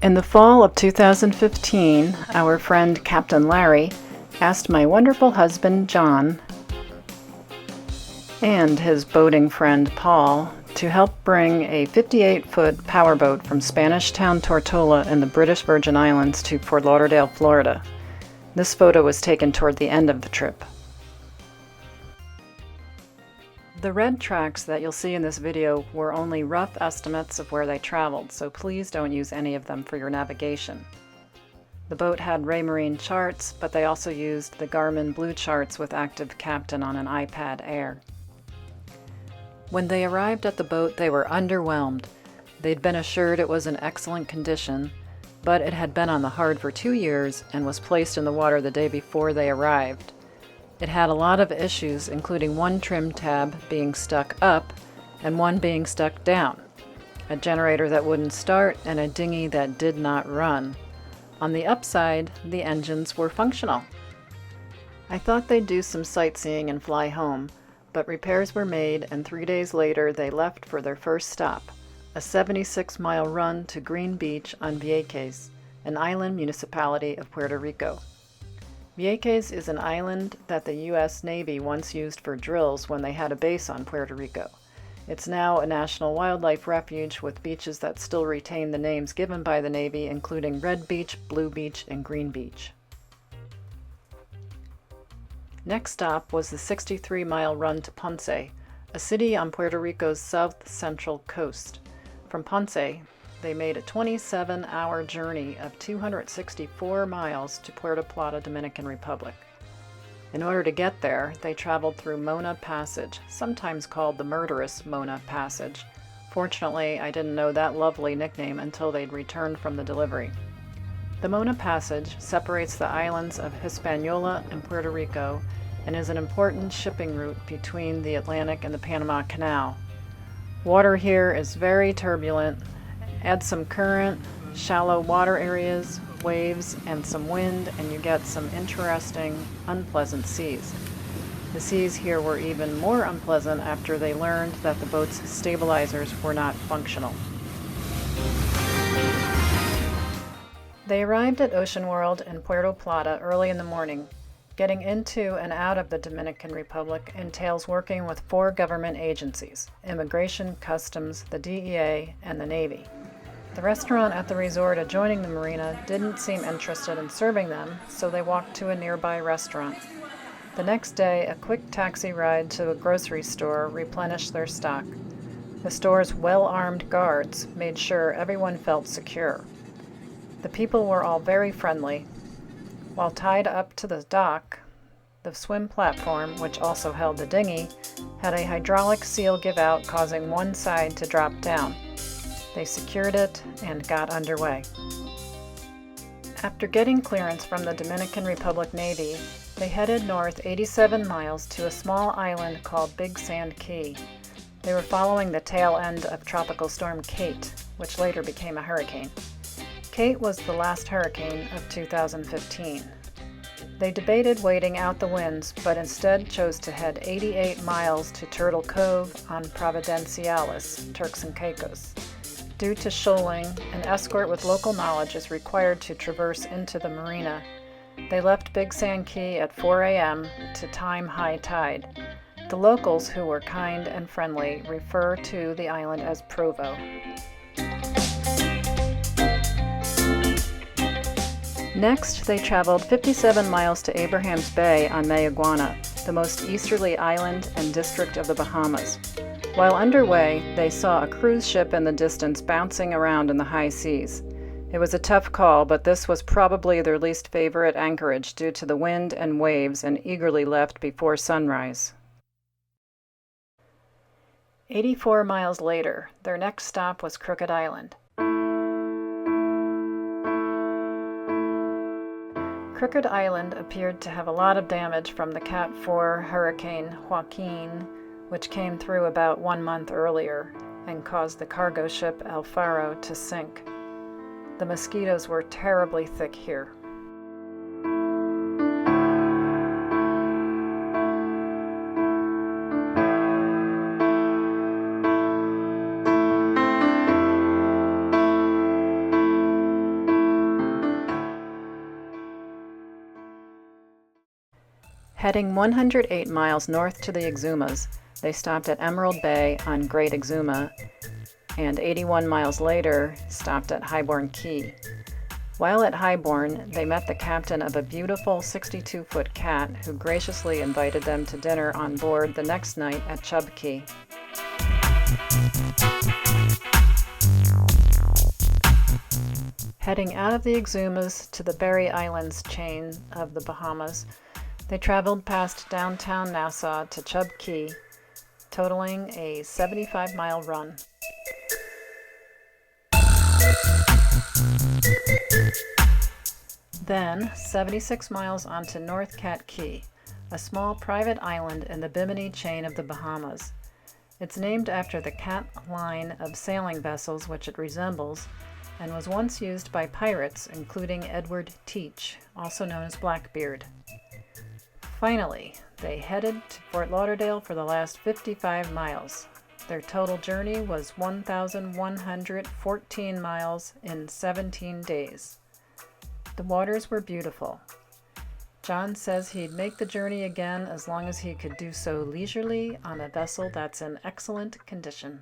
In the fall of 2015, our friend Captain Larry asked my wonderful husband John and his boating friend Paul to help bring a 58-foot powerboat from Spanish town Tortola in the British Virgin Islands to Fort Lauderdale, Florida. This photo was taken toward the end of the trip. The red tracks that you'll see in this video were only rough estimates of where they traveled, so please don't use any of them for your navigation. The boat had Raymarine charts, but they also used the Garmin Blue charts with Active Captain on an iPad Air. When they arrived at the boat, they were underwhelmed. They'd been assured it was in excellent condition, but it had been on the hard for 2 years and was placed in the water the day before they arrived. It had a lot of issues, including one trim tab being stuck up and one being stuck down, a generator that wouldn't start, and a dinghy that did not run. On the upside, the engines were functional. I thought they'd do some sightseeing and fly home, but repairs were made, and 3 days later they left for their first stop, a 76-mile run to Green Beach on Vieques, an island municipality of Puerto Rico. Vieques is an island that the U.S. Navy once used for drills when they had a base on Puerto Rico. It's now a national wildlife refuge with beaches that still retain the names given by the Navy, including Red Beach, Blue Beach, and Green Beach. Next stop was the 63-mile run to Ponce, a city on Puerto Rico's south-central coast. From Ponce, they made a 27-hour journey of 264 miles to Puerto Plata, Dominican Republic. In order to get there, they traveled through Mona Passage, sometimes called the murderous Mona Passage. Fortunately, I didn't know that lovely nickname until they'd returned from the delivery. The Mona Passage separates the islands of Hispaniola and Puerto Rico and is an important shipping route between the Atlantic and the Panama Canal. Water here is very turbulent. Add some current, shallow water areas, waves, and some wind, and you get some interesting, unpleasant seas. The seas here were even more unpleasant after they learned that the boat's stabilizers were not functional. They arrived at Ocean World in Puerto Plata early in the morning. Getting into and out of the Dominican Republic entails working with 4 government agencies: Immigration, Customs, the DEA, and the Navy. The restaurant at the resort adjoining the marina didn't seem interested in serving them, so they walked to a nearby restaurant. The next day, a quick taxi ride to a grocery store replenished their stock. The store's well-armed guards made sure everyone felt secure. The people were all very friendly. While tied up to the dock, the swim platform, which also held the dinghy, had a hydraulic seal give out, causing one side to drop down. They secured it and got underway. After getting clearance from the Dominican Republic Navy, they headed north 87 miles to a small island called Big Sand Key. They were following the tail end of Tropical Storm Kate, which later became a hurricane. Kate was the last hurricane of 2015. They debated waiting out the winds, but instead chose to head 88 miles to Turtle Cove on Providenciales, Turks and Caicos. Due to shoaling, an escort with local knowledge is required to traverse into the marina. They left Big Sand Key at 4 a.m. to time high tide. The locals, who were kind and friendly, refer to the island as Provo. Next, they traveled 57 miles to Abraham's Bay on Mayaguana, the most easterly island and district of the Bahamas. While underway, they saw a cruise ship in the distance bouncing around in the high seas. It was a tough call, but this was probably their least favorite anchorage due to the wind and waves, and eagerly left before sunrise. 84 miles later, their next stop was Crooked Island. Crooked Island appeared to have a lot of damage from the Cat 4 Hurricane Joaquin, which came through about 1 month earlier and caused the cargo ship El Faro to sink. The mosquitoes were terribly thick here. Heading 108 miles north to the Exumas, they stopped at Emerald Bay on Great Exuma, and 81 miles later stopped at Highborne Key. While at Highborne, they met the captain of a beautiful 62-foot cat who graciously invited them to dinner on board the next night at Chub Key. Heading out of the Exumas to the Berry Islands chain of the Bahamas, they traveled past downtown Nassau to Chub Key, totaling a 75-mile run. Then, 76 miles onto North Cat Key, a small private island in the Bimini chain of the Bahamas. It's named after the cat line of sailing vessels which it resembles, and was once used by pirates, including Edward Teach, also known as Blackbeard. Finally, they headed to Fort Lauderdale for the last 55 miles. Their total journey was 1,114 miles in 17 days. The waters were beautiful. John says he'd make the journey again as long as he could do so leisurely on a vessel that's in excellent condition.